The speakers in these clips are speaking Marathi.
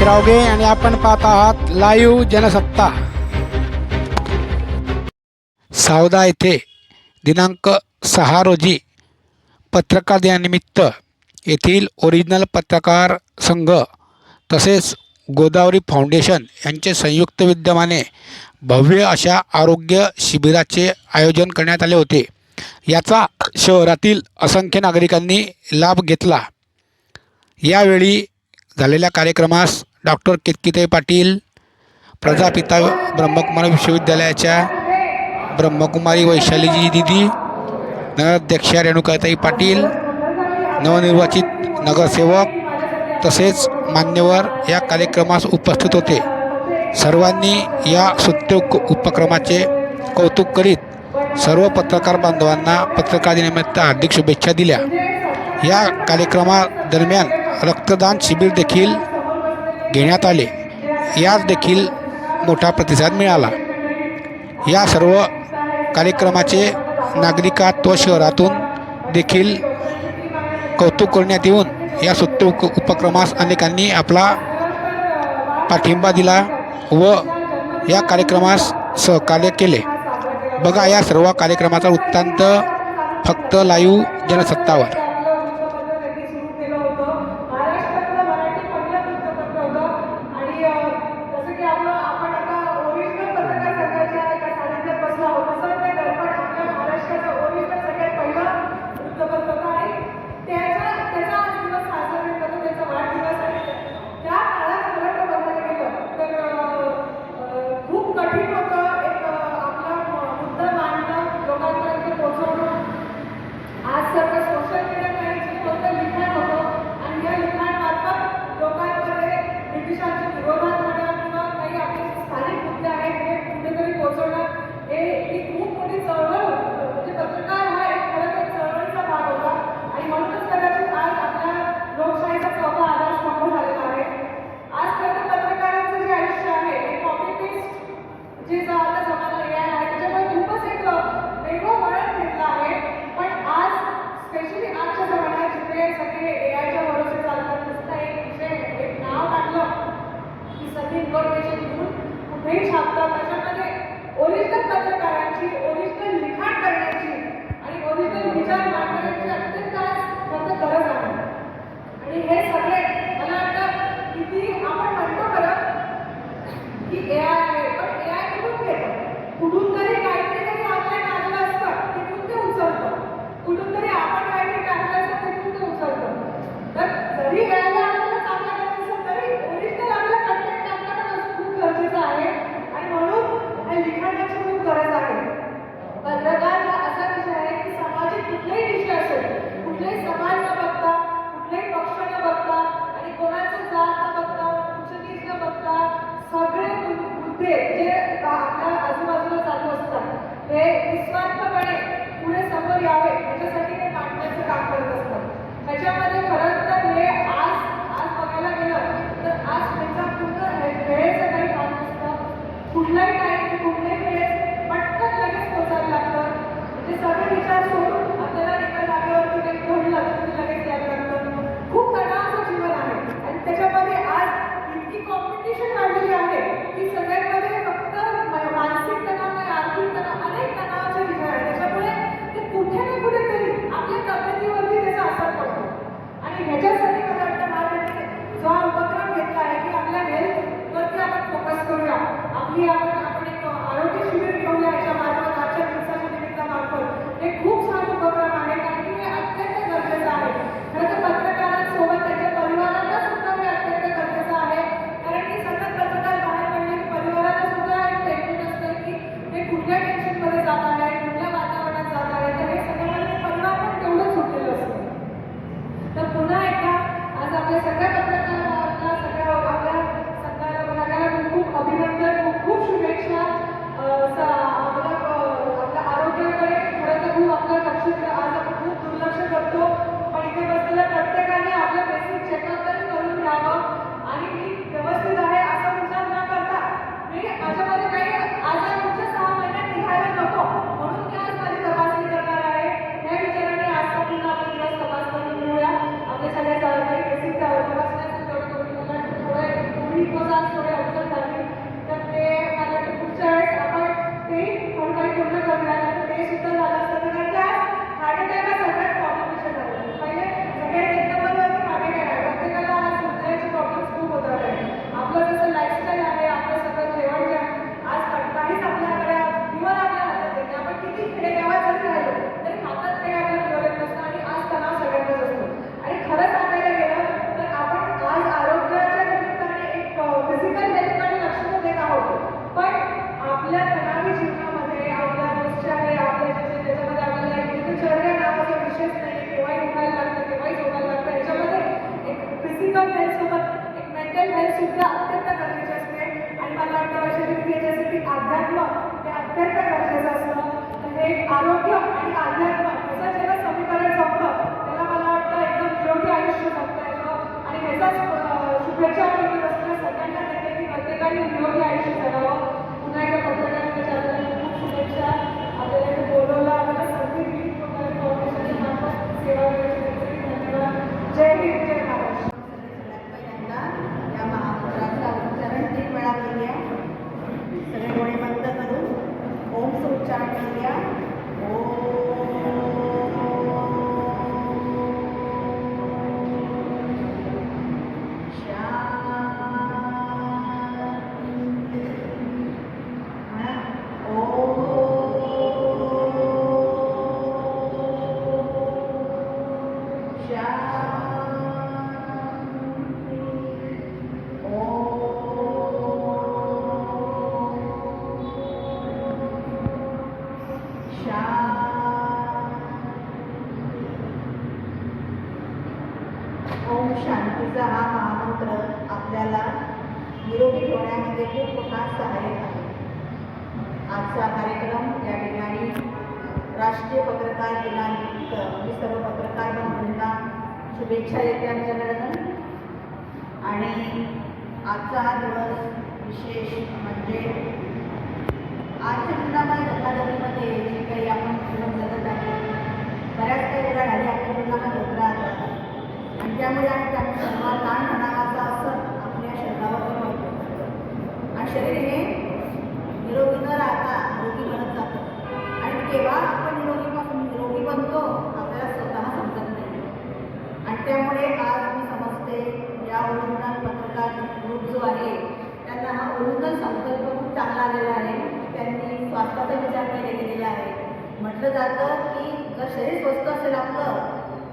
रावगे आणि आपण पाहत आहात लाईव्ह जनसत्ता। सावदा येथे दिनांक 6 रोजी पत्रकार दिनानिमित्त येथील ओरिजिनल पत्रकार संघ तसेच गोदावरी फाउंडेशन यांचे संयुक्त विद्यमाने भव्य अशा आरोग्य शिबिराचे आयोजन करण्यात आले होते। याचा शहरातील असंख्य नागरिकांनी लाभ घेतला। यावेळी झालेल्या कार्यक्रमास डॉक्टर केतकीताई पाटील, प्रजापिता ब्रह्मकुमारी विश्वविद्यालयाच्या ब्रह्मकुमारी वैशालीजी दीदी, नगराध्यक्षा रेणुकाताई पाटील, नवनिर्वाचित नगरसेवक तसेच मान्यवर या कार्यक्रमास उपस्थित होते। सर्वांनी या स्तुत्य उपक्रमाचे कौतुक करीत सर्व पत्रकार बांधवांना पत्रकार दिनानिमित्त हार्दिक शुभेच्छा दिल्या। या कार्यक्रमादरम्यान रक्तदान शिबिर देखील घेण्यात आले। यास देखील मोठा प्रतिसाद मिळाला। या सर्व कार्यक्रमाचे नागरिकात व शहरातून देखील कौतुक करण्यात येऊन या स्तुत्य उपक्रमास अनेकांनी आपला पाठिंबा दिला व या कार्यक्रमास सहकार्य केले। बघा या सर्व कार्यक्रमाचा वृत्तांत फक्त लाईव्ह जनसत्तावर। ओरिजिनल पत्रकारांची ओरिजिनल लिखाण करण्याची आणि ओरिजिनल विचार मांडण्याची अत्यंत आज गरज आहे। आणि हे सगळे मला वाटतं किती आपण म्हणतो खरं की AI आहे, पण AI कुठून येतं? कुठून तरी काहीतरी तरी आपल्या टाकलं असतं, तिथून ते उचलतं। कुठून तरी आपण काहीतरी टाकलं असतं, तिथून ते उचलतं। तर जरी वेळेला आपल्याला चांगलं करायचं असेल तरी ओरिजिनल आपलं कंटेंट टाकणं पण खूप गरजेचं आहे आणि म्हणून लिखाणाची खूप गरज आहे। पत्रकार हा असा विषय आहे की सामाजिक कुठलाही विषय असेल, कुठलाही समाज न बघता, कुठलाही पक्ष न बघता आणि कोणाचं जात न बघता, उच्च-नीच न बघता सगळे मुद्दे जे आपल्या आजूबाजूला चालू असतात हे निस्वार्थपणे पुढे समोर यावे याच्यासाठी ते मांडण्याचं काम करत असतात। त्याच्यामध्ये खरंच तर हे आज बघायला गेलं तर आज त्याचा पूर्ण वेळेचं काही काम नसतं। कुठलाही टाईम कुठल्याही वेळेस पटकन लगेच पोचायला लागतं। म्हणजे सगळे विचार सोडून आपल्याला एका जागेवरती काही घडलं तर ते लगेच यायला लागतं। खूप तणावाचं जीवन आहे आणि त्याच्यामध्ये आज इतकी कॉम्पिटिशन वाढलेली आहे की सगळ्यांमध्ये फक्त मानसिक तणाव नाही, आर्थिक तणाव, अनेक तणावाचे विषय आहे। त्याच्यामुळे ते कुठे ना कुठेतरी आपल्या तब्येतीवरती त्याचा असर पडतो आणि ह्याच्यासाठी मला वाटतं माझ्याकडे जो हा उपक्रम घेतला आहे की आपल्या हेल्थवरती आपण फोकस करूया, आपण एक आरोग्य शिबिर घेऊया याच्या मार्फत, आजच्या दिवसाच्या निमित्तामार्फत। हे खूप छान उपक्रम आहे कारण की हे अत्यंत गरजेचं आहे। खरं तर पत्रकारांसोबत त्यांच्या परिवाराला सुद्धा हे अत्यंत गरजेचं आहे कारण की सतत पत्रकार बाहेर पडले की परिवाराला सुद्धा एक टेन्शन असतं की ते कुठल्या टेन्शनमध्ये जात आहे, कुठल्या वातावरणात जात आहे। तर हे सगळ्यामध्ये परिवार पण तेवढंच सुटलेलं असतं। तर पुन्हा एकदा सुद्धा अत्यंत गरजेची असते. आणि मला वाटतं वैशाली याच्यासाठी अध्यात्म हे अत्यंत गरजेचं असतं. तर हे आरोग्य आणि अध्यात्म याचं जेव्हा समीकरण जमतं त्याला मला वाटतं एकदम निरोगी आयुष्य जगता येतं. आणि ह्याचाच शुभेच्छा मी बसल्या सगळ्यांना देते की प्रत्येकाने निरोगी आयुष्य जगावं. पुन्हा एकदा पत्रकारांच्या खूप शुभेच्छा. आपल्याला इथे बोलवलं, आपल्याला संधी दिली, फाउंडेशनच्या मार्फत सेवा करायची. धन्यवाद. जय हिंद, जय महाराष्ट्र. पहिल्यांदा या महामंत्राचा उच्चारण 3 वेळा करूया. सगळे डोळे बंद करून ओमचं उच्चारण करूया. ओम शांतीचा हा महामंत्र आपल्याला निरोगी ठेवण्यामध्ये खूप मोठा सहाय्यक आहे. आजचा कार्यक्रम या ठिकाणी राष्ट्रीय पत्रकार दिनानिमित्त मी सर्व पत्रकार बंधूंना शुभेच्छा देते आमच्याकडनं. आणि आजचा हा दिवस विशेष म्हणजे आजच्या जीवनामध्ये धकाधकीमध्ये जे काही आपण जीवन जगत आहे, बऱ्याच काही उदाहरणे आपल्या जीवनामध्ये होत राहतात. आणि त्यामुळे आम्ही सर्व ताण तणावाचा असर आपल्या शरीरावरती पडतो. आणि शरीर हे निरोगी न राहता निरोगी बनत जातं. आणि केव्हा आपण निरोगी बनतो आपल्याला स्वतः समजत नाही. आणि त्यामुळे आज मी समजते या ओरिजिनल पत्रकार ग्रुप जो आहे त्यांना हा ओरिजिनल संकल्प खूप चांगला आलेला आहे. त्यांनी स्वास्थ्याचा विचार केलेला आहे. म्हटलं जातं की जर शरीर स्वस्थ असेल आपलं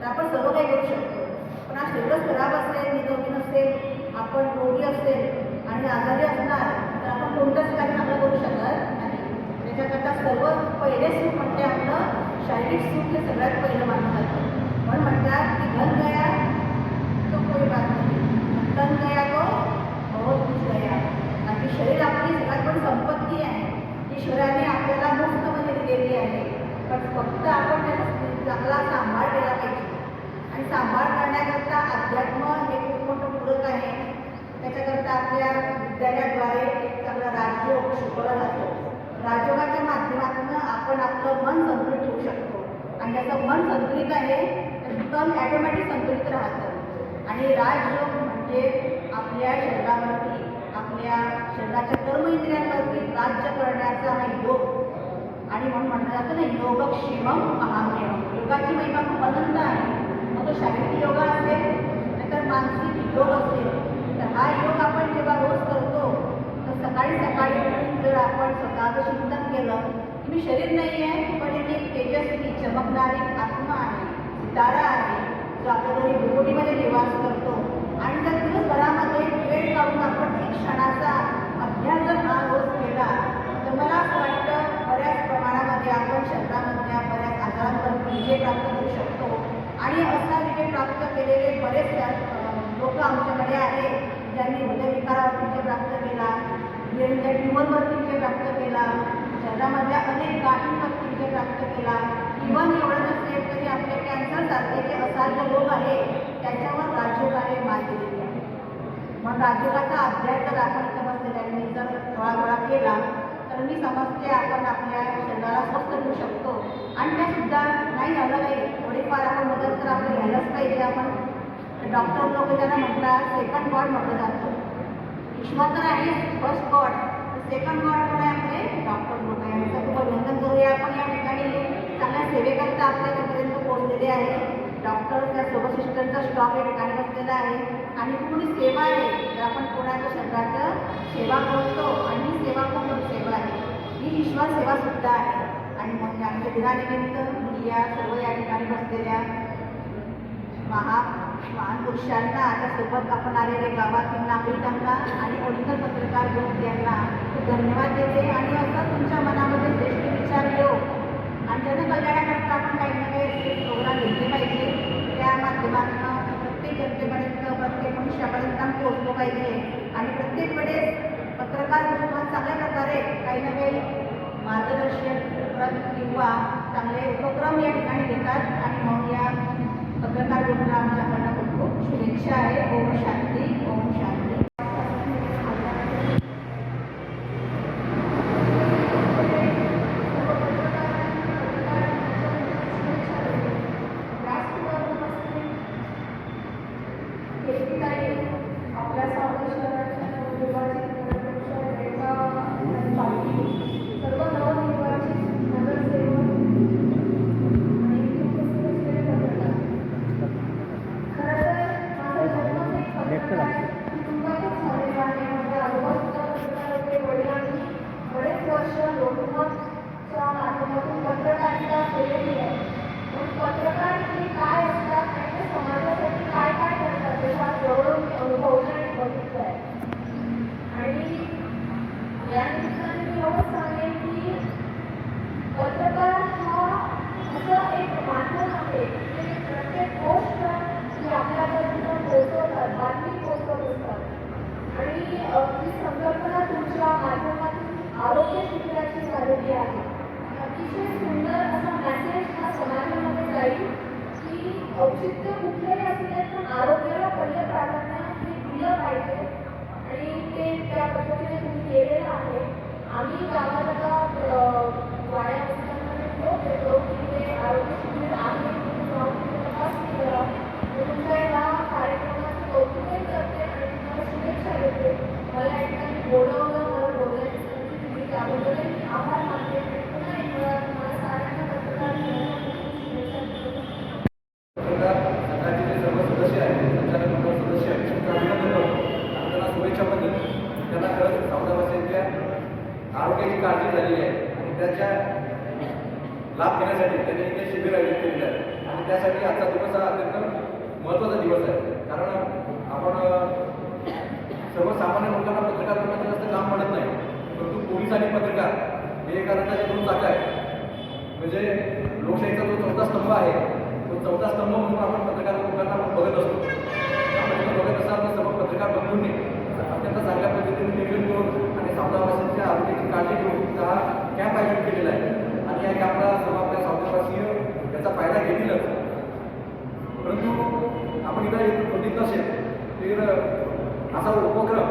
तर आपण सर्व काही करू शकतो. पण आज शरीरच खराब असेल, निरोगी नसेल, आपण रोगी असेल आणि आजारी असणार तर आपण कोणतंच कार्य आपलं करू शकत नाही. त्याच्याकरता सर्वात पहिले सुख म्हणजे आपलं शारीरिक सुख हे सगळ्यात पहिलं मानलं जातं. पण म्हणतात की धन गया तो कोई बात नाही, तन गया तो बहुत कुछ गया. आणि शरीर आपली सगळ्यात पण संपत्ती आहे. ईश्वराने आपल्याला मुफ्तमध्ये दिलेली आहे. पण फक्त आपण त्याचा चांगला सांभाळ केला पाहिजे. आणि सांभाळ करण्याकरता अध्यात्म हे खूप मोठं पूरक आहे. त्याच्याकरता आपल्या विद्यालयाद्वारे एक चांगला राजयोग शिकवला जातो. राजयोगाच्या माध्यमातून आपण आपलं मन संतुलित ठेवू शकतो. आणि ज्याचं मन संतुलित आहे तर तन ॲटोमॅटिक संतुलित राहतं. आणि राजयोग म्हणजे आपल्या शरीरावरती, आपल्या शरीराच्या कर्म इंद्रियांवरती राज्य करण्याचा हा योग. आणि म्हणून म्हटलं जातं ना, योगक्षेमम महामेयम. योगाची महिमा खूप अनंत आहे. मग तो शारीरिक योग असेल नाहीतर मानसिक योग असेल. तर हा योग आपण जेव्हा रोज करतो तर सकाळी उठून जर आपण स्वतःचं चिंतन केलं की मी शरीर नाही आहे पण एक तेजस्वी चमकणारी आत्मा आहे, सितारा आहे, जो आपल्या घरी भुगोटीमध्ये निवास करतो. आणि जर दिवसभरामध्ये वेळ काढून आपण एक क्षणाचा अभ्यास जर हा रोज केला तर मला असं वाटतं बऱ्याच प्रमाणामध्ये आपण शरीरामधल्या बऱ्याच आजारांवर विजय प्राप्त करू शकतो. आणि असा विजय प्राप्त केलेले बरेच लोक आमच्याकडे आहेत ज्यांनी हृदयविकारावरती विजय प्राप्त केला, ब्रेनच्या ट्यूमरवरती विजय प्राप्त केला, शरीरामधल्या अनेक गाठींवरती विजय प्राप्त केला. इव्हन एवढं नसेल तरी आपल्या कॅन्सरसारखे जे असाध्य रोग आहे त्याच्यावर राजयोगाने मात दिलेली आहे. मग राजयोगाचा अभ्यास जर आपण इथं बसलेल्यांनी जर थोडा केला तर मी समजते आपण आपल्या शरीराला स्वस्थ ठेवू शकतो. आणि त्यासुद्धा नाही झालं नाही थोडीफार आपण मदत तर आपल्याला घ्यायलाच पाहिजे. आपण डॉक्टर लोक ज्यांना म्हणतात सेकंड गॉड म्हटलं जातं. ईश्वर तर आहे फर्स्ट गॉड, सेकंड गॉड पण आहे आपले डॉक्टर लोक आहे. यांचं खूप अभिनंदन करूया. आपण या ठिकाणी चांगल्या सेवेकरता आपल्यापर्यंत पोहोचलेले आहे. डॉक्टर त्या सोबत सिस्टरचा स्टॉक या ठिकाणी बसलेला आहे. आणि पूर्ण सेवा आहे. जर आपण कोणाच्या शरीराचं सेवा करतो आणि ही सेवा खूप मोठी सेवा आहे. ही ईश्वर सेवासुद्धा आहे. आणि मग आमच्या दिनानिमित्त मी या सर्व या ठिकाणी बसलेल्या महान पुरुषांना, त्यासोबत आपण आलेले गावातील नागरिकांना आणि ओरिजिनल पत्रकार ग्रुप यांना खूप धन्यवाद देते. आणि असं तुमच्या मनामध्ये श्रेष्ठ विचार येऊ आणि जनकल्याणाकरता आपण काही ना काही प्रोग्राम घेतले पाहिजे. त्या माध्यमातून प्रत्येक जनतेपर्यंत, प्रत्येक मनुष्यापर्यंत पोहोचलो पाहिजे. आणि धन्यवाद. आणि मग या पत्रकार मित्रांना आमच्याकडनं खूप खूप शुभेच्छा आहे. ओम शांती, ओम शांती. आपल्या सावंत शहराच्या नवनिर्वाचित सर्व नवनिर्वाचित नगरसेवक आणि उपस्थित पत्रकार. खरं तर माझा जन्मच एक पत्रकार कुटुंबातच झालेला आहे. माझ्या आजोबा सुद्धा पत्रकार होते. वडिलांनी बरेच वर्ष लोकमतच्या माध्यमातून पत्रकारिता केलेली आहे. पण पत्रकार हे काय असतात आणि ते समाजासाठी काय काय करतात हे फार जवळून मी अनुभवलं आणि बघितलं आहे. आणि या निमित्ताने मी एवढंच सांगेन की पत्रकार हा असं एक माध्यम आहे की प्रत्येक गोष्ट ही आपल्यापर्यंत पोहोचवतात, बातमी पोहोचवत असतात. आणि ही संकल्पना तुमच्या माध्यमातून आरोग्य शिबिराची झालेली आहे. अतिशय सुंदर असा मेसेज हा समाजामध्ये जाईल की औचित्य कुठलेही असले पण आरोग्याला पहिलं प्राधान्य हे दिलं पाहिजे. आणि ते त्या पद्धतीने तुम्ही केलेलं आहे. आम्ही गावाला वाया असताना देतो की ते आरोग्य शिबिर आहे, तुम्ही जाऊन तिथे तपासणी करा. तुमच्या या कार्यक्रमाचं कौतुकही करते आणि तुम्हाला शुभेच्छा देते. मला एकदा बोलवलं, मला बोलायची संधी दिली त्याबद्दलही मी आभार मानते. पुन्हा एक वेळा तुम्हाला साऱ्यांना पत्रकार शुभेच्छा देते. पत्रकार संघाचे जे सर्व सदस्य आहेत, संचालक मंडळ सदस्य आहेत, त्यांचं अभिनंदन करतो. आणि त्यांना शुभेच्छा पण देतो. त्यांना खरंच सावधावासींच्या आरोग्याची काळजी झालेली आहे आणि त्याच्या लाभ घेण्यासाठी त्यांनी इथे शिबिर आयोजित केलेलं आहे. आणि त्यासाठी आजचा दिवस हा अत्यंत महत्त्वाचा दिवस आहे. कारण आपण सर्वसामान्य लोकांना पत्रकार करण्याचं जास्त काम पडत नाही, परंतु पोलीस आणि पत्रकार हे एका रथाचे दोन चाकं आहेत. म्हणजे लोकशाहीचा जो चौथा स्तंभ आहे, तो चौथा स्तंभ म्हणून आपण पत्रकार लोकांना आपण बघत असतो. आपण इथं बघत असाल तर सर्व पत्रकार बंधूंनी अत्यंत चांगल्या पद्धतीने नियोजन करून आणि सावधावासींच्या आरोग्याची काळजी घेऊन हा कॅम्प आयोजित केलेला आहे. आणि या कॅम्पला सर्व आपल्या सावधावासीय याचा फायदा घेतीलच. परंतु आपण इथं एक बघित नसेल तर असा उपक्रम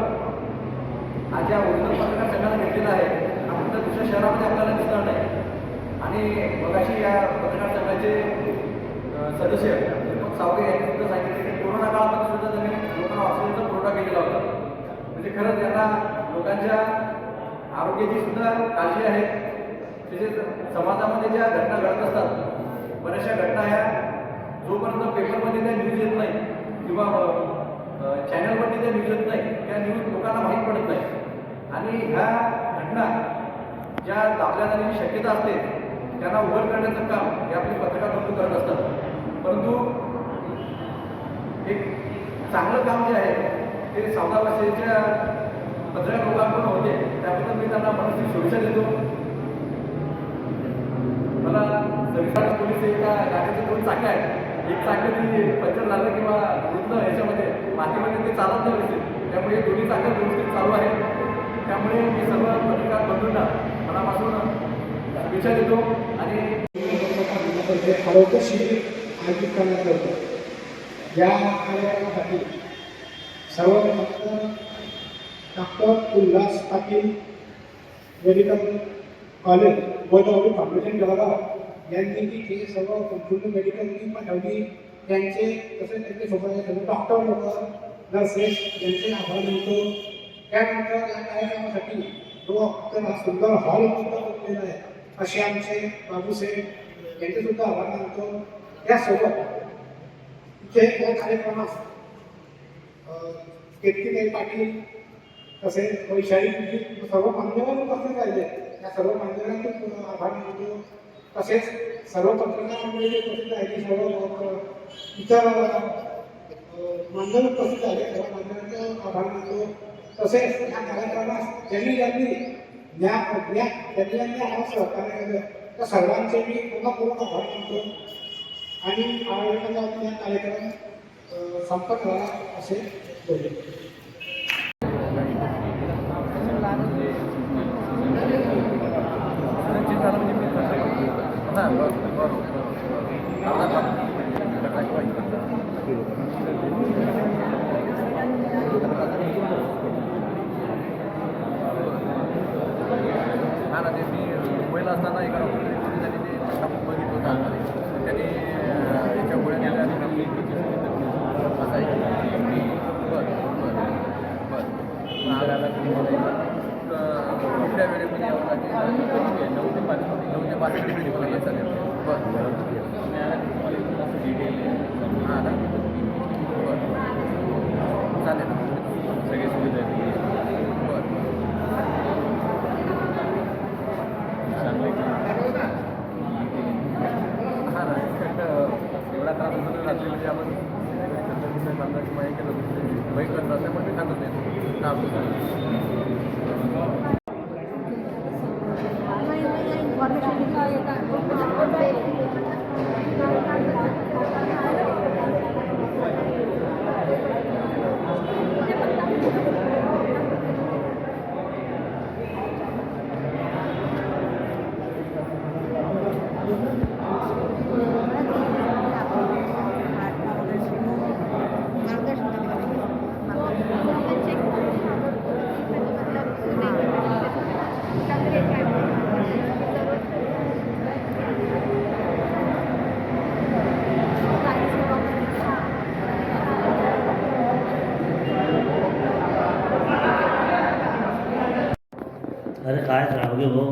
आज या ओरिजिनल पत्रकार संघाला घेतलेला आहे. आपण तर दुसऱ्या शहरामध्ये आपल्याला दिसणार नाही. आणि मगाशी या पत्रकार संघाचे सदस्य दीपक सावगे यांनी सुद्धा सांगितले की कोरोना काळामध्ये सुद्धा त्यांनी लोकांना ऑक्सिजनचा पुरवठा केलेला होता. म्हणजे खरंच यांना लोकांच्या आरोग्याची सुद्धा काळजी आहे. तसेच समाजामध्ये ज्या घटना घडत असतात, बऱ्याचशा घटना ह्या जोपर्यंत पेपरमध्ये त्या न्यूज येत नाही किंवा चॅनलवरती त्या न्यूज येत नाही, त्या न्यूज लोकांना माहीत पडत नाही. आणि ह्या घटना ज्या दाबल्या जाण्याची शक्यता असते त्यांना उघड करण्याचं काम हे आपले पत्रकार बंधू करत असतात. परंतु एक चांगलं काम जे आहे ते सावधावासीच्या पत्रकार लोकांकडून होते, त्याबद्दल मी त्यांना मनस्वी शुभेच्छा देतो. मला सविस्तर पोलीस एका गाडीचे दोन चाके आहेत. एक चाकं ती पंक्चर झालं किंवा रुतलं याच्यामध्ये मातीमध्ये ते चालत नाही व्यवस्थित, त्यामुळे हे दोन्ही चाकं व्यवस्थित चालू आहे. त्यामुळे मी सर्व पत्रकार बंधूंना मनापासून शुभेच्छा देतो. आणि आरोग्य शिबिर आयोजित करण्यात येतं. या कार्यक्रमासाठी सर्वप्रथम doctor Ulhas Patil medical college Godavari foundation Jalgaon यांनी हे सर्व संपूर्ण मेडिकल टीम पण ठेवली. त्यांचे तसेच त्यांच्यासोबत डॉक्टर लोक, नर्सेस यांचे आभार मानतो. त्यानंतर या कार्यक्रमासाठी जो हा सुंदर हॉल बनलेला आहे असे आमचे बाबूसाहेब यांचे सुद्धा आभार मानतो. त्यासोबत इथे या कार्यक्रमास कीर्तिताई पाटील तसेच वैशाली सर्व मान्यवर उपस्थित राहिले. त्या सर्व मान्यवरांचे आभार मानतो. तसेच सर्व पत्रकार मंडळी उपस्थित राहिली, सर्व इतर मान्यवर उपस्थित झाले, सर्व मान्यवरांचे आभार मानतो. तसेच या कार्यक्रमास ज्यांनी ज्यांनी आम्हाला सहकार्य केलं त्या सर्वांचे मी पूर्ण आभार मानतो. आणि आयोजकांचा या कार्यक्रम संपन्न व्हावा असे बोलले. बरोबर हा ना, ते मी मुंबईला असताना एका डॉक्टरने त्यांनी ते टाकून बघितलं होतं आतमध्ये. त्यांनी याच्या गोळ्या दिल्या आणि असं आहे. बरं कुठल्या वेळेमध्ये यावं लागेल? 9 ते 5 वेळेमध्ये मला यायचं आहे. बरं हां ना, बरं चालेल ना, सगळी सुविधा आहे. बरं हां ना, एवढा त्रास होतो तर रात्री म्हणजे आपण बांधण्याची माहिती केलं होतं. बाईक करत असल्यामुळे मी सांगत नाही. अरे काय राहू हो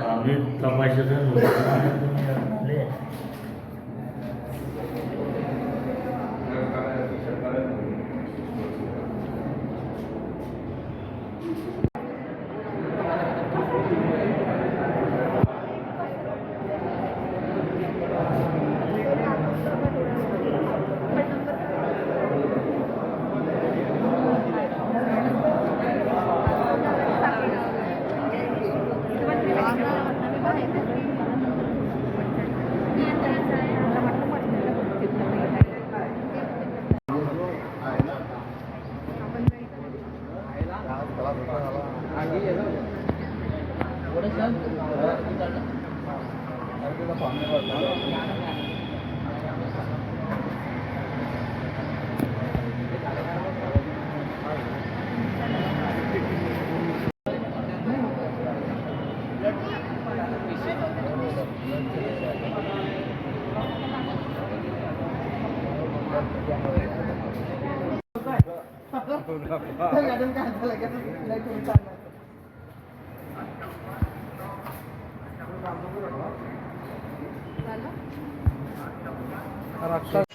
आम्ही तमाशाचं तुम्ही राष्ट्र